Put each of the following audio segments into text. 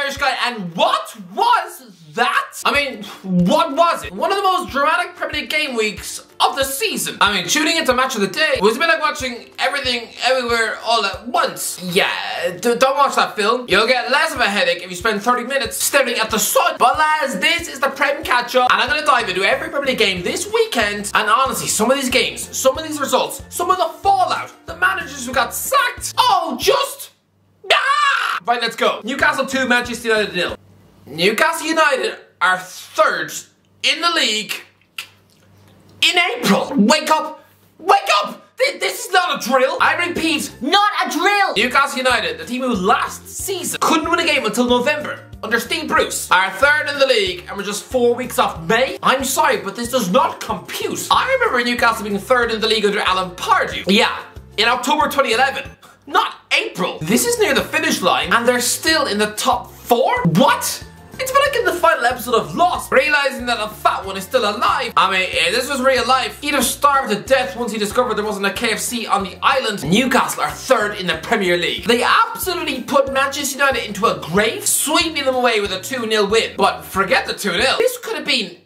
Irish guy, and what was that? I mean, what was it? One of the most dramatic Premier League game weeks of the season. I mean, tuning into Match of the Day was a bit like watching Everything Everywhere All at Once. Yeah, don't watch that film. You'll get less of a headache if you spend 30 minutes staring at the sun. But lads, this is the Prem Catch-Up, and I'm going to dive into every Premier League game this weekend. And honestly, some of these games, some of these results, some of the fallout, the managers who got sacked, oh, just... ah! Right, let's go. Newcastle 2, Manchester United 0. Newcastle United are third in the league in April. Wake up! Wake up! This is not a drill. I repeat, not a drill. Newcastle United, the team who last season couldn't win a game until November under Steve Bruce, are third in the league and we're just 4 weeks off May. I'm sorry, but this does not compute. I remember Newcastle being third in the league under Alan Pardew. Yeah, in October 2011. Not April. This is near the finish line and they're still in the top 4? What? It's been like in the final episode of Lost, realizing that the fat one is still alive. I mean, if this was real life, he'd have starved to death once he discovered there wasn't a KFC on the island. Newcastle are third in the Premier League. They absolutely put Manchester United into a grave, sweeping them away with a 2-0 win. But forget the 2-0. This could have been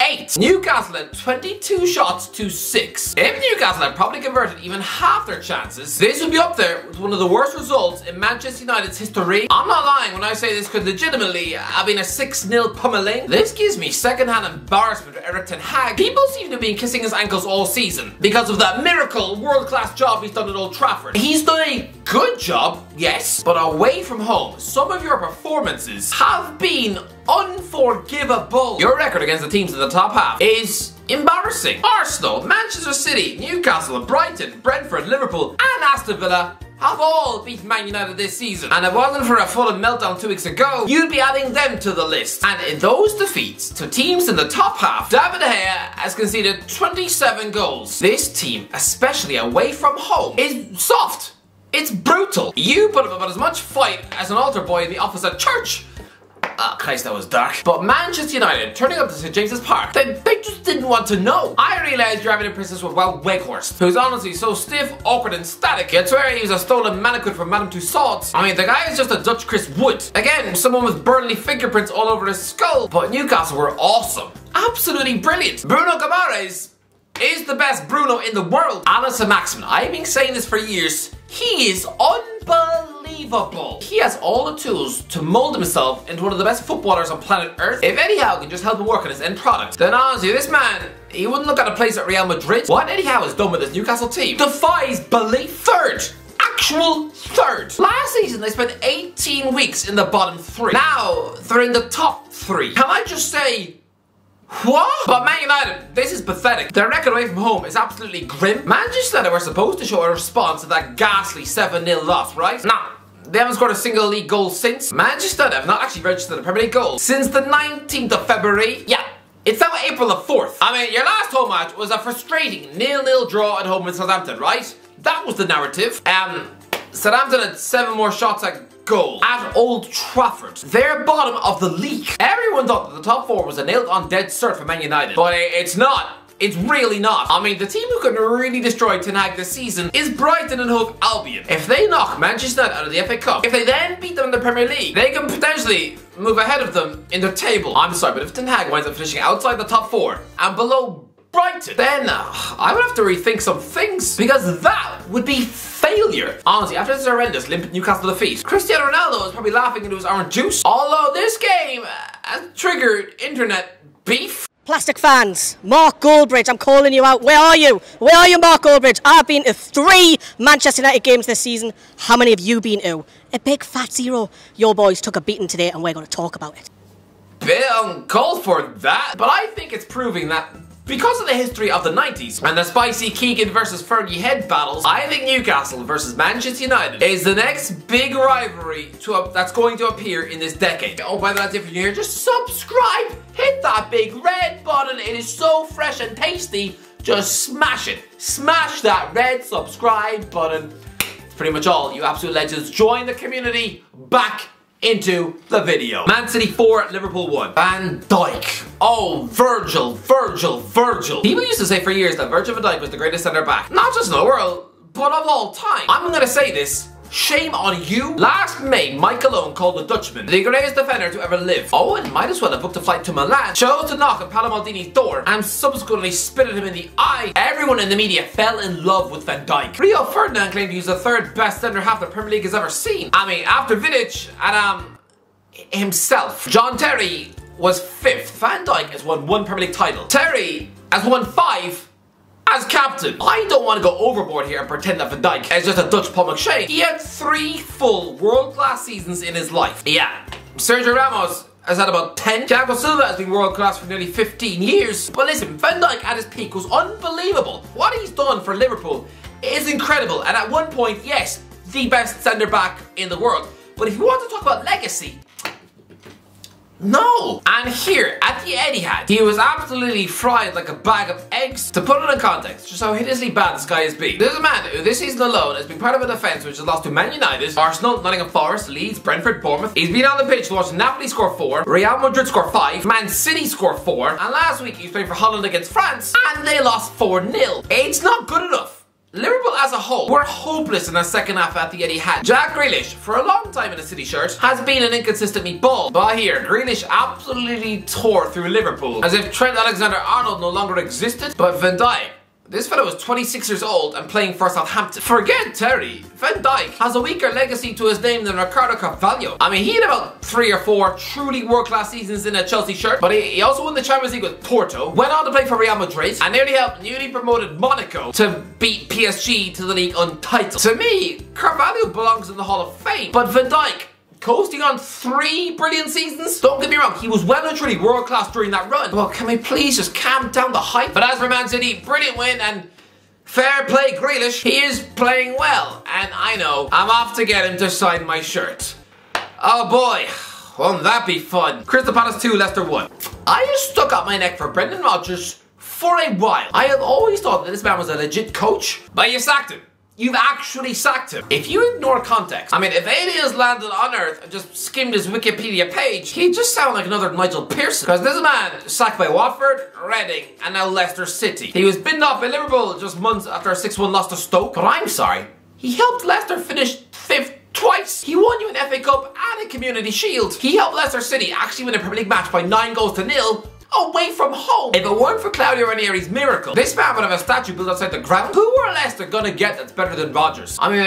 8. Newcastle had 22 shots to 6. If Newcastle had probably converted even half their chances, this would be up there with one of the worst results in Manchester United's history. I'm not lying when I say this could legitimately have been a 6-0 pummeling. This gives me second-hand embarrassment for Erik ten Hag. People seem to have been kissing his ankles all season because of that miracle world-class job he's done at Old Trafford. He's done a good job, yes, but away from home, some of your performances have been unforgivable. Your record against the teams in the top half is embarrassing. Arsenal, Manchester City, Newcastle, Brighton, Brentford, Liverpool and Aston Villa have all beaten Man United this season. And if it wasn't for a Fulham meltdown 2 weeks ago, you'd be adding them to the list. And in those defeats to teams in the top half, David De Gea has conceded 27 goals. This team, especially away from home, is soft. It's brutal. You put up about as much fight as an altar boy in the office at church. Oh, Christ, that was dark. But Manchester United turning up to St James's Park, they just didn't want to know. I realised you're having a princess with Wout Weghorst, who's honestly so stiff, awkward and static. You'd swear he was a stolen mannequin from Madame Tussauds. I mean, the guy is just a Dutch Chris Wood. Again, someone with Burnley fingerprints all over his skull. But Newcastle were awesome. Absolutely brilliant. Bruno Guimaraes is the best Bruno in the world. Alisson Maximin, I've been saying this for years. He is unbelievable. He has all the tools to mold himself into one of the best footballers on planet Earth. If Eddie Howe can just help him work on his end product, then honestly, this man, he wouldn't look at a place at Real Madrid. What Eddie Howe has done with this Newcastle team defies belief. Third. Actual third. Last season, they spent 18 weeks in the bottom 3. Now, they're in the top 3. Can I just say, what? But Man United, this is pathetic. Their record away from home is absolutely grim. Manchester United were supposed to show a response to that ghastly 7-0 loss, right? Nah, they haven't scored a single league goal since. Manchester United have not actually registered a Premier League goal since the 19th of February. Yeah, it's now April the 4th. I mean, your last home match was a frustrating 0-0 draw at home with Southampton, right? That was the narrative. Southampton had 7 more shots at goal at Old Trafford. They're bottom of the league. Everyone thought that the top 4 was a nailed-on dead cert for Man United, but it's not. It's really not. I mean, the team who could really destroy Ten Hag this season is Brighton and Hove Albion. If they knock Manchester United out of the FA Cup, if they then beat them in the Premier League, they can potentially move ahead of them in the table. I'm sorry, but if Ten Hag winds up finishing outside the top 4 and below Brighton, then I would have to rethink some things, because that would be failure. Honestly, after this horrendous limpid Newcastle defeat, Cristiano Ronaldo is probably laughing into his orange juice. Although this game has triggered internet beef. Plastic fans, Mark Goldbridge, I'm calling you out. Where are you? Where are you, Mark Goldbridge? I've been to 3 Manchester United games this season. How many have you been to? A big fat 0. Your boys took a beating today and we're going to talk about it. Bit uncalled for that, but I think it's proving that because of the history of the 90s and the spicy Keegan versus Fergie head battles, I think Newcastle versus Manchester United is the next big rivalry that's going to appear in this decade. Oh, by the way, if you're here, just subscribe, hit that big red button. It is so fresh and tasty. Just smash it. Smash that red subscribe button. It's pretty much all, you absolute legends. Join the community. Back into the video. Man City 4, Liverpool 1. Van Dijk. Oh, Virgil. People used to say for years that Virgil van Dijk was the greatest centre back, not just in the world, but of all time. I'm gonna say this Shame on you. Last May, Mike Malone called the Dutchman the greatest defender to ever live. Owen might as well have booked a flight to Milan, chose to knock on Paolo Maldini's door, and subsequently spit at him in the eye. Everyone in the media fell in love with Van Dijk. Rio Ferdinand claimed he was the third best centre half the Premier League has ever seen. I mean, after Vidic and himself. John Terry was 5th. Van Dijk has won 1 Premier League title. Terry has won 5 as captain. I don't want to go overboard here and pretend that Van Dijk is just a Dutch Paul McShane. He had 3 full world-class seasons in his life. Yeah, Sergio Ramos has had about 10. Thiago Silva has been world-class for nearly 15 years. But listen, Van Dijk at his peak was unbelievable. What he's done for Liverpool is incredible. And at one point, yes, the best centre-back in the world. But if you want to talk about legacy, no! And here, at the Etihad, he was absolutely fried like a bag of eggs. To put it in context, just how hideously bad this guy has been. This is a man who this season alone has been part of a defence which has lost to Man United, Arsenal, Nottingham Forest, Leeds, Brentford, Bournemouth. He's been on the pitch to watch Napoli score 4, Real Madrid score 5, Man City score 4, and last week he was playing for Holland against France, and they lost 4-0. It's not good enough. Liverpool as a whole were hopeless in the second half at the Etihad. Jack Grealish, for a long time in a City shirt, has been an inconsistent meatball. But here, Grealish absolutely tore through Liverpool as if Trent Alexander-Arnold no longer existed. But Van Dijk, this fellow was 26 years old and playing for Southampton. Forget Terry. Van Dijk has a weaker legacy to his name than Ricardo Carvalho. I mean, he had about 3 or 4 truly world-class seasons in a Chelsea shirt, but he also won the Champions League with Porto, went on to play for Real Madrid, and nearly helped newly promoted Monaco to beat PSG to the league untitled. To me, Carvalho belongs in the Hall of Fame, but Van Dijk, coasting on 3 brilliant seasons? Don't get me wrong, he was well and truly world class during that run. Well, can we please just calm down the hype? But as for Man City, brilliant win and fair play Grealish, he is playing well. And I know, I'm off to get him to sign my shirt. Oh boy, won't that be fun? Crystal Palace 2, Leicester 1. I just stuck out my neck for Brendan Rodgers for a while. I have always thought that this man was a legit coach, but you sacked him. You've actually sacked him. If you ignore context, I mean, if aliens landed on Earth and just skimmed his Wikipedia page, he'd just sound like another Nigel Pearson. Because this man sacked by Watford, Reading, and now Leicester City. He was binned off by Liverpool just months after a 6-1 loss to Stoke. But I'm sorry, he helped Leicester finish 5th twice. He won you an FA Cup and a Community Shield. He helped Leicester City actually win a Premier League match by 9-0 away from home. If it weren't for Claudio Ranieri's miracle, this man would have a statue built outside the ground. Who are Leicester gonna get that's better than Rodgers? I mean,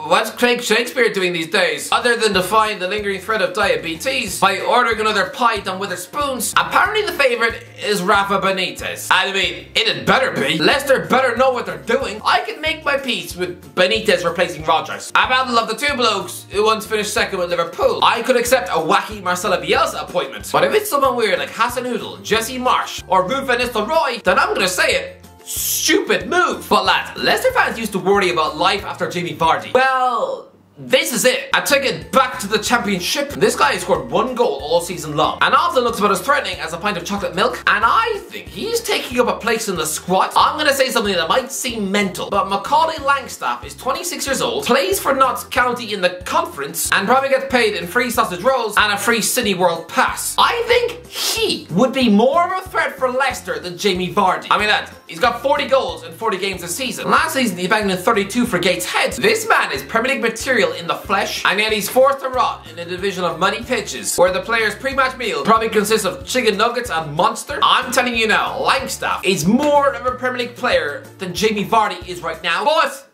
what's Craig Shakespeare doing these days? Other than defying the lingering threat of diabetes by ordering another pint on withered spoons, apparently the favourite is Rafa Benitez. I mean, it had better be. Leicester better know what they're doing. I can make my peace with Benitez replacing Rodgers. I rather love the 2 blokes who once finished 2nd with Liverpool. I could accept a wacky Marcelo Bielsa appointment, but if it's someone weird like Hassan Hoodle, Jesse Marsh, or Ruud van Nistelrooy, then I'm gonna say it. Stupid move. But lads, Leicester fans used to worry about life after Jamie Vardy. Well, this is it. I take it back to the championship. This guy has scored 1 goal all season long and often looks about as threatening as a pint of chocolate milk, and I think he's taking up a place in the squad. I'm gonna say something that might seem mental, but Macaulay Langstaff is 26 years old, plays for Notts County in the conference, and probably gets paid in free sausage rolls and a free City World Pass. I think he would be more of a threat for Leicester than Jamie Vardy. I mean, lads, he's got 40 goals in 40 games this season. Last season he banged in 32 for Gateshead. This man is Premier League material in the flesh, and yet he's forced to rot in a division of muddy pitches where the player's pre-match meal probably consists of chicken nuggets and Monster. I'm telling you now, Langstaff is more of a Premier League player than Jamie Vardy is right now, but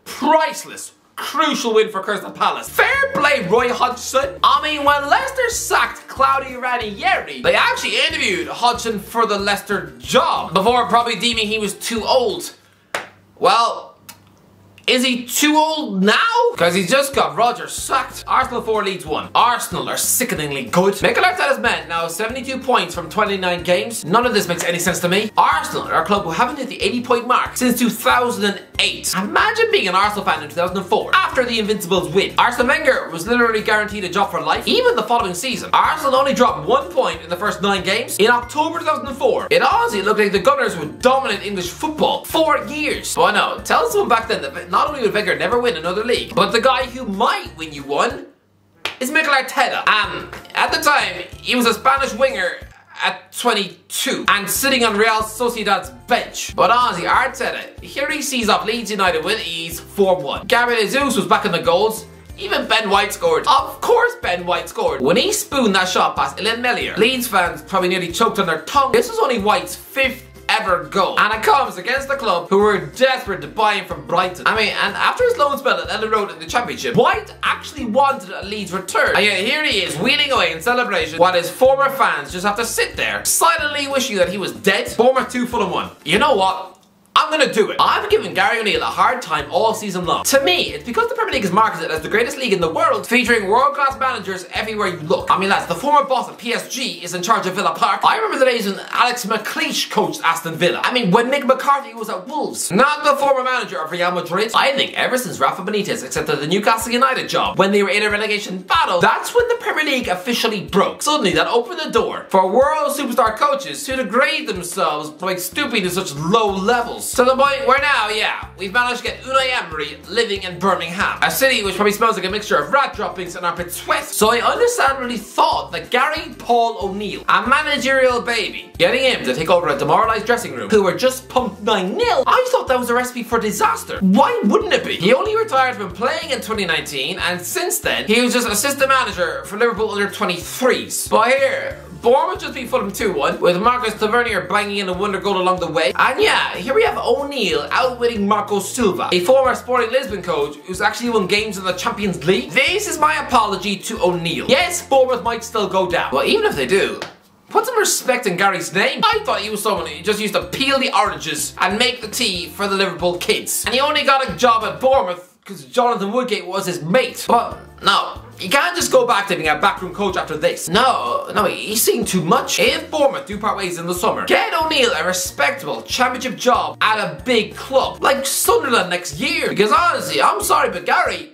priceless. Crucial win for Crystal Palace. Fair play, Roy Hodgson. I mean, when Leicester sacked Claudio Ranieri, they actually interviewed Hodgson for the Leicester job before probably deeming he was too old. Well, is he too old now? Because he's just got Rodgers sacked. Arsenal 4, Leeds 1. Arsenal are sickeningly good. Mikel Arteta's men now 72 points from 29 games. None of this makes any sense to me. Arsenal are a club who haven't hit the 80-point mark since 2008. Imagine being an Arsenal fan in 2004 after the Invincibles win. Arsene Wenger was literally guaranteed a job for life. Even the following season, Arsenal only dropped 1 point in the first 9 games. In October 2004, it honestly looked like the Gunners would dominate English football for years. But no, tell someone back then that not only would Wenger never win another league, but the guy who might win you one is Mikel Arteta. At the time, he was a Spanish winger at 22 and sitting on Real Sociedad's bench. But honestly, Arteta, here he sees off Leeds United with ease 4-1. Gabriel Jesus was back in the goals, Even Ben White scored. Of course Ben White scored. When he spooned that shot past Ilan Melier, Leeds fans probably nearly choked on their tongue. This was only White's 5th ever goal, and it comes against the club who were desperate to buy him from Brighton. I mean, and after his loan spell at Ellen Road in the Championship, White actually wanted a Leeds return, and yet here he is wheeling away in celebration while his former fans just have to sit there silently wishing that he was dead. Bournemouth 2, Fulham 1. You know what? I'm gonna do it. I've given Gary O'Neill a hard time all season long. To me, it's because the Premier League is marketed as the greatest league in the world, featuring world-class managers everywhere you look. I mean, lads, the former boss of PSG is in charge of Villa Park. I remember the days when Alex McLeish coached Aston Villa. I mean, when Mick McCarthy was at Wolves. Not the former manager of Real Madrid. I think ever since Rafa Benitez accepted the Newcastle United job, when they were in a relegation battle, that's when the Premier League officially broke. Suddenly, that opened the door for world superstar coaches to degrade themselves by stooping to such low levels. To the point where now, yeah, we've managed to get Unai Emery living in Birmingham, a city which probably smells like a mixture of rat droppings and armpit sweat. So I understandably thought that Gary Paul O'Neill, a managerial baby, getting him to take over a demoralised dressing room who were just pumped 9-0, I thought that was a recipe for disaster. Why wouldn't it be? He only retired from playing in 2019, and since then, he was just assistant manager for Liverpool under 23s. But here, Bournemouth just beat Fulham 2-1, with Marcus Tavernier banging in a wonder goal along the way. And yeah, here we have O'Neill outwitting Marco Silva, a former Sporting Lisbon coach who's actually won games in the Champions League. This is my apology to O'Neill. Yes, Bournemouth might still go down, but even if they do, put some respect in Gary's name. I thought he was someone who just used to peel the oranges and make the tea for the Liverpool kids. And he only got a job at Bournemouth because Jonathan Woodgate was his mate. But no, you can't just go back to being a backroom coach after this. No, he's seen too much. If Bournemouth do part ways in the summer, get O'Neill a respectable championship job at a big club like Sunderland next year. Because honestly, I'm sorry, but Gary,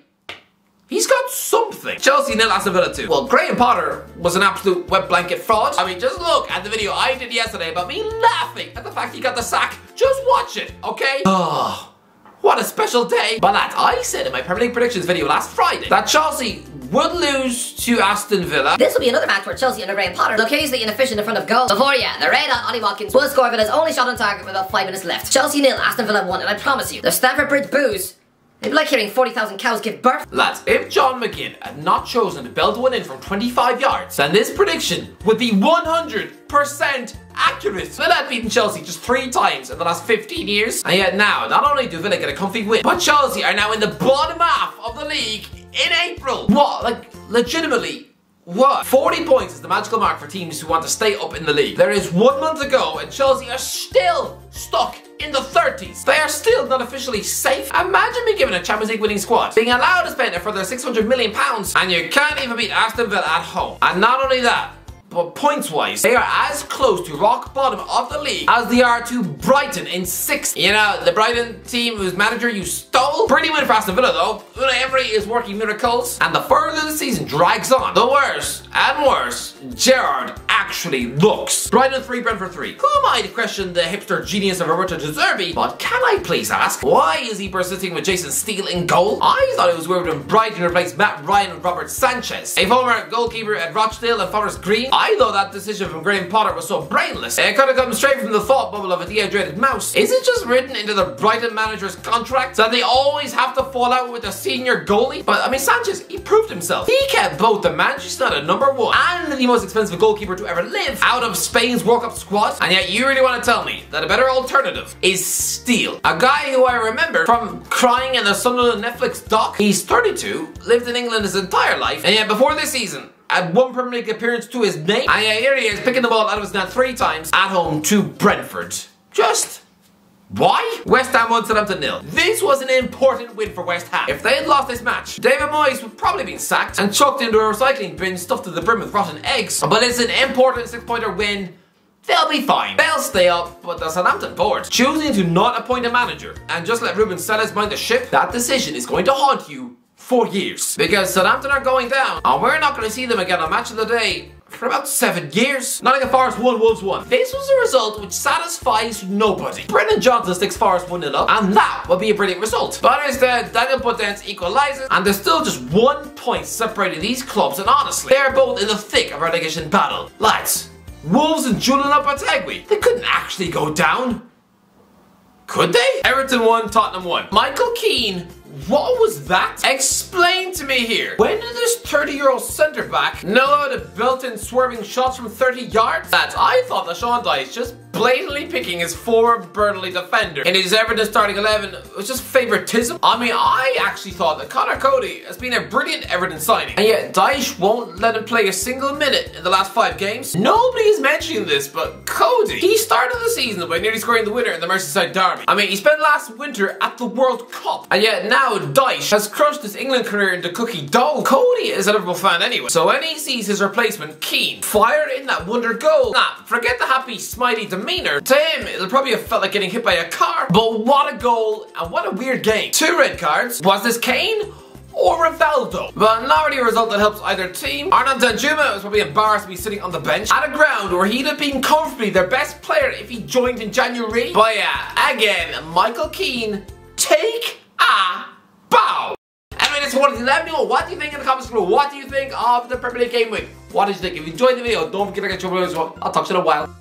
he's got something. Chelsea 0, Aston Villa 2. Well, Graham Potter was an absolute wet blanket fraud. I mean, just look at the video I did yesterday about me laughing at the fact he got the sack. Just watch it, okay? Oh, what a special day. But lads, I said in my Premier League predictions video last Friday that Chelsea would lose to Aston Villa. This will be another match where Chelsea under Graham Potter look hugely inefficient in front of goal. Before the red hot Ollie Watkins will score Villa's only shot on target with about 5 minutes left. Chelsea 0, Aston Villa 1, and I promise you, the Stamford Bridge boos, it'd be like hearing 40,000 cows give birth. Lads, if John McGinn had not chosen to belt one in from 25 yards, then this prediction would be 100% accurate. Villa had beaten Chelsea just 3 times in the last 15 years, and yet now, not only do Villa get a comfy win, but Chelsea are now in the bottom half of the league in April. What? Like, legitimately, what? 40 points is the magical mark for teams who want to stay up in the league. There is 1 month to go, and Chelsea are still stuck in the 30s. They are still not officially safe. Imagine being given a Champions League winning squad, being allowed to spend a further £600 million, and you can't even beat Aston Villa at home. And not only that, but points-wise, they are as close to rock bottom of the league as they are to Brighton in 6th. You know, the Brighton team whose manager you stole? Pretty win for Aston Villa though. Unai Emery is working miracles, and the further the season drags on, the worse and worse Gerrard actually looks. Brighton 3, Brentford 3. Who am I to question the hipster genius of Roberto De Zerbi? But can I please ask, why is he persisting with Jason Steele in goal? I thought it was weird when Brighton replaced Matt Ryan with Robert Sanchez, a former goalkeeper at Rochdale and Forest Green. I thought that decision from Graham Potter was so brainless. It could have come straight from the thought bubble of a dehydrated mouse. Is it just written into the Brighton manager's contract that they always have to fall out with a senior goalie? But I mean, Sanchez, he proved himself. He kept both the Manchester United #1 and the most expensive goalkeeper to ever live out of Spain's World Cup squad. And yet you really want to tell me that a better alternative is Steele, a guy who I remember from crying in the Sunderland Netflix doc. He's 32, lived in England his entire life, and yet before this season had 1 Premier League appearance to his name, and yet here he is picking the ball out of his net 3 times at home to Brentford. Just why? West Ham 1, Southampton 0. This was an important win for West Ham. If they had lost this match, David Moyes would probably been sacked and chucked into a recycling bin stuffed to the brim with rotten eggs. But it's an important 6-pointer win. They'll be fine. They'll stay up, but the Southampton board choosing to not appoint a manager and just let Ruben Selles mind the ship, that decision is going to haunt you for years. Because Southampton are going down, and we're not going to see them again on Match of the Day for about 7 years. Nottingham Forest 1, Wolves 1. This was a result which satisfies nobody. Brendan Johnson sticks Forest 1-0 up, and that would be a brilliant result. But instead, Daniel Podence equalises, and there's still just 1 point separating these clubs, and honestly, they're both in the thick of relegation battle. Lads, Wolves and Julian Lopetegui, they couldn't actually go down. Could they? Everton 1, Tottenham 1. Michael Keane what was that? Explain to me here. When did this 30-year-old centre-back know how to built-in swerving shots from 30 yards? Lads, I thought that Sean Dyche just blatantly picking his former Burnley defender in his Everton starting 11 was just favoritism. I mean, I actually thought that Connor Cody has been a brilliant Everton signing, and yet Dyche won't let him play a single minute in the last 5 games. Nobody is mentioning this, but Cody, he started the season by nearly scoring the winner in the Merseyside derby. I mean, he spent last winter at the World Cup, and yet now Dyche has crushed his England career into cookie dough. Cody is a Liverpool fan anyway, so when he sees his replacement Keane fire in that wonder goal, forget the happy smiley demeanour. To him, it'll probably have felt like getting hit by a car. But what a goal, and what a weird game. 2 red cards. Was this Kane or Rivaldo? But not really a result that helps either team. Arnaud Danjuma was probably embarrassed to be sitting on the bench at a ground where he'd have been comfortably their best player if he joined in January. But yeah, again, Michael Keane, take a bow. Anyway, that's what it is. Let me know, what do you think in the comments below? What do you think of the Premier League game week? What did you think? If you enjoyed the video, don't forget to get your videos. I'll talk to you in a while.